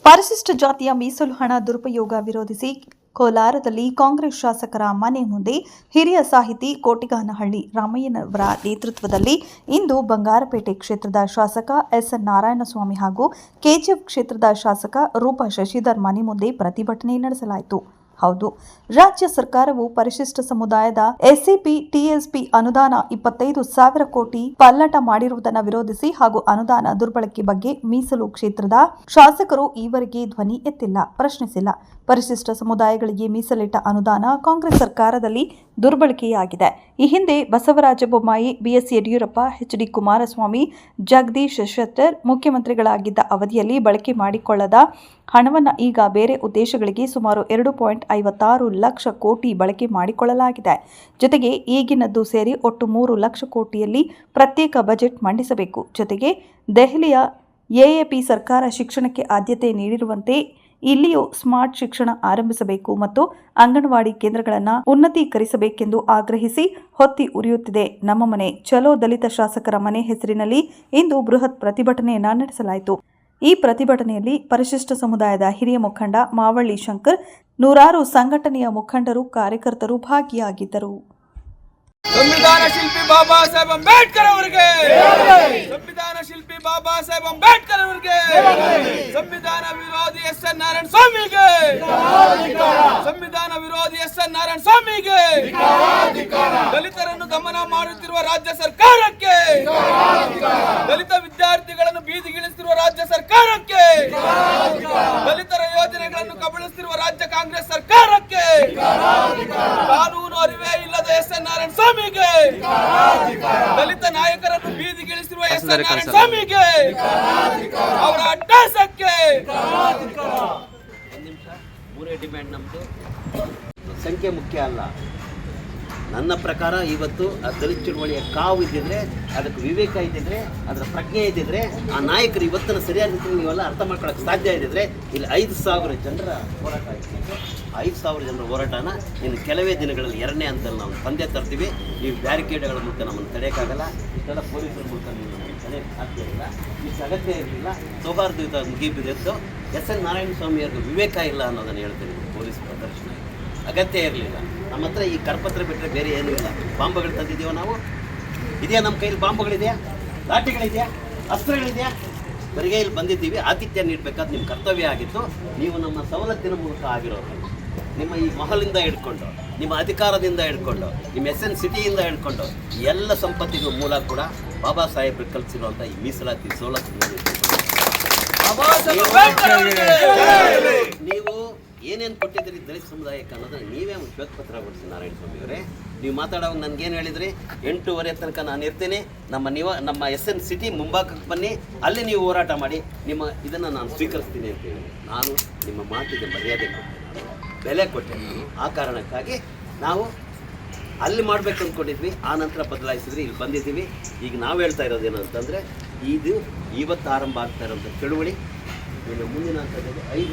ಪರಿಶಿಷ್ಟ ಜಾತಿಯ ಮೀಸಲು ಹಣ ದುರುಪಯೋಗ ವಿರೋಧಿಸಿ ಕೋಲಾರದಲ್ಲಿ ಕಾಂಗ್ರೆಸ್ ಶಾಸಕರ ಮನೆ ಮುಂದೆ ಹಿರಿಯ ಸಾಹಿತಿ ಕೋಟಿಗಾನಹಳ್ಳಿ ರಾಮಯ್ಯನವರ ನೇತೃತ್ವದಲ್ಲಿ ಇಂದು ಬಂಗಾರಪೇಟೆ ಕ್ಷೇತ್ರದ ಶಾಸಕ ಎಸ್ಎನ್ ನಾರಾಯಣಸ್ವಾಮಿ ಹಾಗೂ ಕೆಜಿಎಫ್ ಕ್ಷೇತ್ರದ ಶಾಸಕ ರೂಪಾ ಶಶಿಧರ್ ಮನೆ ಮುಂದೆ ಪ್ರತಿಭಟನೆ ನಡೆಸಲಾಯಿತು. ಹೌದು, ರಾಜ್ಯ ಸರ್ಕಾರವು ಪರಿಶಿಷ್ಟ ಸಮುದಾಯದ ಎಸ್ಸಿಪಿ ಟಿಎಸ್ಪಿ ಅನುದಾನ 25,000 ಕೋಟಿ ಪಲ್ಲಟ ಮಾಡಿರುವುದನ್ನು ವಿರೋಧಿಸಿ ಹಾಗೂ ಅನುದಾನ ದುರ್ಬಳಕೆ ಬಗ್ಗೆ ಮೀಸಲು ಕ್ಷೇತ್ರದ ಶಾಸಕರು ಈವರೆಗೆ ಧ್ವನಿ ಎತ್ತಿಲ್ಲ, ಪ್ರಶ್ನಿಸಿಲ್ಲ. ಪರಿಶಿಷ್ಟ ಸಮುದಾಯಗಳಿಗೆ ಮೀಸಲಿಟ್ಟ ಅನುದಾನ ಕಾಂಗ್ರೆಸ್ ಸರ್ಕಾರದಲ್ಲಿ ದುರ್ಬಳಕೆಯಾಗಿದೆ. ಈ ಹಿಂದೆ ಬಸವರಾಜ ಬೊಮ್ಮಾಯಿ, ಬಿಎಸ್ ಯಡಿಯೂರಪ್ಪ, ಎಚ್ಡಿ ಕುಮಾರಸ್ವಾಮಿ, ಜಗದೀಶ್ ಶೆಟ್ಟರ್ ಮುಖ್ಯಮಂತ್ರಿಗಳಾಗಿದ್ದ ಅವಧಿಯಲ್ಲಿ ಬಳಕೆ ಮಾಡಿಕೊಳ್ಳದ ಹಣವನ್ನು ಈಗ ಬೇರೆ ಉದ್ದೇಶಗಳಿಗೆ ಸುಮಾರು 2.56 ಲಕ್ಷ ಕೋಟಿ ಬಳಕೆ ಮಾಡಿಕೊಳ್ಳಲಾಗಿದೆ. ಜೊತೆಗೆ ಈಗಿನದ್ದು ಸೇರಿ ಒಟ್ಟು 3 ಲಕ್ಷ ಕೋಟಿಯಲ್ಲಿ ಪ್ರತ್ಯೇಕ ಬಜೆಟ್ ಮಂಡಿಸಬೇಕು. ಜೊತೆಗೆ ದೆಹಲಿಯ ಎಎಪಿ ಸರ್ಕಾರ ಶಿಕ್ಷಣಕ್ಕೆ ಆದ್ಯತೆ ನೀಡಿರುವಂತೆ ಇಲ್ಲಿಯೂ ಸ್ಮಾರ್ಟ್ ಶಿಕ್ಷಣ ಆರಂಭಿಸಬೇಕು ಮತ್ತು ಅಂಗನವಾಡಿ ಕೇಂದ್ರಗಳನ್ನು ಉನ್ನತೀಕರಿಸಬೇಕೆಂದು ಆಗ್ರಹಿಸಿ ಹೊತ್ತಿ ಉರಿಯುತ್ತಿದೆ ನಮ್ಮ ಮನೆ ಚಲೋ ದಲಿತ ಶಾಸಕರ ಮನೆ ಹೆಸರಿನಲ್ಲಿ ಇಂದು ಬೃಹತ್ ಪ್ರತಿಭಟನೆಯನ್ನ ನಡೆಸಲಾಯಿತು. ಈ ಪ್ರತಿಭಟನೆಯಲ್ಲಿ ಪರಿಶಿಷ್ಟ ಸಮುದಾಯದ ಹಿರಿಯ ಮುಖಂಡ ಮಾವಳ್ಳಿ ಶಂಕರ್, ನೂರಾರು ಸಂಘಟನೆಯ ಮುಖಂಡರು, ಕಾರ್ಯಕರ್ತರು ಭಾಗಿಯಾಗಿದ್ದರು. ಸಂವಿಧಾನ ಶಿಲ್ಪಿ ಬಾಬಾ ಸಾಹೇಬ್ ಅಂಬೇಡ್ಕರ್ ಅವರಿಗೆ, ಸಂವಿಧಾನ ಶಿಲ್ಪಿ ಬಾಬಾ ಸಾಹೇಬ್ ಅಂಬೇಡ್ಕರ್ ಅವರಿಗೆ, ಸಂವಿಧಾನ ವಿರೋಧಿ ಎಸ್ಎನ್ ನಾರಾಯಣ ಸ್ವಾಮಿಗೆ, ಸಂವಿಧಾನ ವಿರೋಧಿ ಎಸ್ಎನ್ ನಾರಾಯಣ ಸ್ವಾಮಿಗೆ, ದಲಿತರನ್ನು ದಮನ ಮಾಡುತ್ತಿರುವ ರಾಜ್ಯ ಸರ್ಕಾರಕ್ಕೆ, ದಲಿತ ವಿದ್ಯಾರ್ಥಿಗಳನ್ನು ಬೀದಿಗಿಳಿಸುತ್ತಿರುವ ರಾಜ್ಯ ಸರ್ಕಾರಕ್ಕೆ, ದಲಿತರ ಯೋಜನೆಗಳನ್ನು ಕಬಳಿಸುತ್ತಿರುವ ರಾಜ್ಯ ಕಾಂಗ್ರೆಸ್ ಸರ್ಕಾರಕ್ಕೆ, ಕಾನೂನು ಅರಿವೇ ಇಲ್ಲದ ಎಸ್ಎನ್ ನಾರಾಯಣ ಸ್ವಾಮಿಗೆ, ದಲಿತ ನಾಯಕರನ್ನು ಬೀದಿಗಿಳಿಸಿರುವ ಎಸ್ಎನ್ ನಾರಾಯಣ ಸ್ವಾಮಿಗೆ, ಅವರ ಅಡ್ಡಾಸಕ್ಕೆ ಮೂರೇ ಡಿಮ್ಯಾಂಡ್. ನಮ್ಮದು ಸಂಖ್ಯೆ ಮುಖ್ಯ ಅಲ್ಲ. ನನ್ನ ಪ್ರಕಾರ ಇವತ್ತು ಆ ದಲಿತ ಚಳುವಳಿಯ ಕಾವು ಇದ್ದಿದ್ರೆ, ಅದಕ್ಕೆ ವಿವೇಕ ಇದ್ದಿದ್ರೆ, ಅದರ ಪ್ರಜ್ಞೆ ಇದ್ದಿದ್ರೆ, ಆ ನಾಯಕರು ಇವತ್ತಿನ ಸರಿಯಾದ ರೀತಿಯಲ್ಲಿ ನೀವೆಲ್ಲ ಅರ್ಥ ಮಾಡ್ಕೊಳ್ಳೋಕೆ ಸಾಧ್ಯ ಇದ್ದಿದ್ರೆ ಇಲ್ಲಿ 5,000 ಜನರ ಹೋರಾಟ ಆಯಿತು. 5,000 ಜನರ ಹೋರಾಟನ ಇನ್ನು ಕೆಲವೇ ದಿನಗಳಲ್ಲಿ 2ನೇ ಹಂತದಲ್ಲಿ ನಾವು ತಂದೆ ತರ್ತೀವಿ. ನೀವು ಬ್ಯಾರಿಕೇಡ್ಗಳ ಮೂಲಕ ನಮ್ಮನ್ನು ತಡೆಯೋಕ್ಕಾಗಲ್ಲ, ಇಷ್ಟೆಲ್ಲ ಪೊಲೀಸರ ಮೂಲಕ ನೀವು ನಮ್ಮನ್ನು ತಡೆಯೋಕ್ಕೆ ಸಾಧ್ಯ ಇಲ್ಲ. ಇಷ್ಟು ಅಗತ್ಯ ಇರಲಿಲ್ಲ. ಸೌಹಾರ್ದಯುತ ಮುಗಿಬಿದ್ದು ಎಸ್ಎನ್ ನಾರಾಯಣ ಸ್ವಾಮಿಯವ್ರಿಗೆ ವಿವೇಕ ಇಲ್ಲ ಅನ್ನೋದನ್ನು ಹೇಳ್ತೀನಿ. ಪೊಲೀಸ್ ಪ್ರದರ್ಶನ ಅಗತ್ಯ ಇರಲಿಲ್ಲ. ನಮ್ಮ ಹತ್ರ ಈ ಕರಪತ್ರ ಬಿಟ್ಟರೆ ಬೇರೆ ಏನೂ ಇಲ್ಲ. ಬಾಂಬುಗಳು ತಂದಿದ್ದೀವೋ ನಾವು? ಇದೆಯಾ ನಮ್ಮ ಕೈಯಲ್ಲಿ? ಬಾಂಬುಗಳಿದೆಯಾ? ಲಾಠಿಗಳಿದೆಯಾ? ಅಸ್ತ್ರಗಳಿದೆಯಾ? ಬರಿಗೈಯಲ್ಲಿ ಬಂದಿದ್ದೀವಿ. ಆತಿಥ್ಯ ನೀಡಬೇಕಾದ ನಿಮ್ಮ ಕರ್ತವ್ಯ ಆಗಿತ್ತು. ನೀವು ನಮ್ಮ ಸವಲತ್ತಿನ ಮೂಲಕ ಆಗಿರೋರು. ನಿಮ್ಮ ಈ ಮಹಲಿಂದ ಹಿಡ್ಕೊಂಡು, ನಿಮ್ಮ ಅಧಿಕಾರದಿಂದ ಹಿಡ್ಕೊಂಡು, ನಿಮ್ಮ SN ಸಿಟಿಯಿಂದ ಹಿಡ್ಕೊಂಡು ಎಲ್ಲ ಸಂಪತ್ತಿಗೂ ಮೂಲ ಕೂಡ ಬಾಬಾ ಸಾಹೇಬ್ರು ಕಲಿಸಿರುವಂಥ ಈ ಮೀಸಲಾತಿ ಸವಲತ್ತು. ನೀವು ಏನೇನು ಕೊಟ್ಟಿದ್ದೀರಿ ದಲಿತ ಸಮುದಾಯಕ್ಕೆ ಅನ್ನೋದನ್ನು ನೀವೇ ಒಂದು ಶ್ವೇತಪತ್ರ ಕೊಡಿಸಿ ನಾರಾಯಣ ಸ್ವಾಮಿ ಅವರೇ. ನೀವು ಮಾತಾಡೋವಾಗ ನನಗೇನು ಹೇಳಿದ್ರಿ? 8:30 ತನಕ ನಾನು ಇರ್ತೀನಿ, ನಮ್ಮ SN ಸಿಟಿ ಮುಂಭಾಗಕ್ಕೆ ಬನ್ನಿ, ಅಲ್ಲಿ ನೀವು ಹೋರಾಟ ಮಾಡಿ, ನಿಮ್ಮ ಇದನ್ನು ನಾನು ಸ್ವೀಕರಿಸ್ತೀನಿ ಅಂತ ಹೇಳಿ. ನಾನು ನಿಮ್ಮ ಮಾತಿಗೆ ಮರ್ಯಾದೆ ಕೊಟ್ಟೆ, ಬೆಲೆ ಕೊಟ್ಟೆ. ಆ ಕಾರಣಕ್ಕಾಗಿ ನಾವು ಅಲ್ಲಿ ಮಾಡಬೇಕು ಅಂದ್ಕೊಂಡಿದ್ವಿ. ಆ ನಂತರ ಬದಲಾಯಿಸಿದ್ರಿ, ಇಲ್ಲಿ ಬಂದಿದ್ದೀವಿ. ಈಗ ನಾವು ಹೇಳ್ತಾ ಇರೋದೇನು ಅಂತಂದರೆ, ಇದು ಇವತ್ತು ಆರಂಭ ಆಗ್ತಾ ಇರೋಂಥ ಚಳುವಳಿ ಇನ್ನು ಮುಂದಿನ ಹಂತದಲ್ಲಿ 5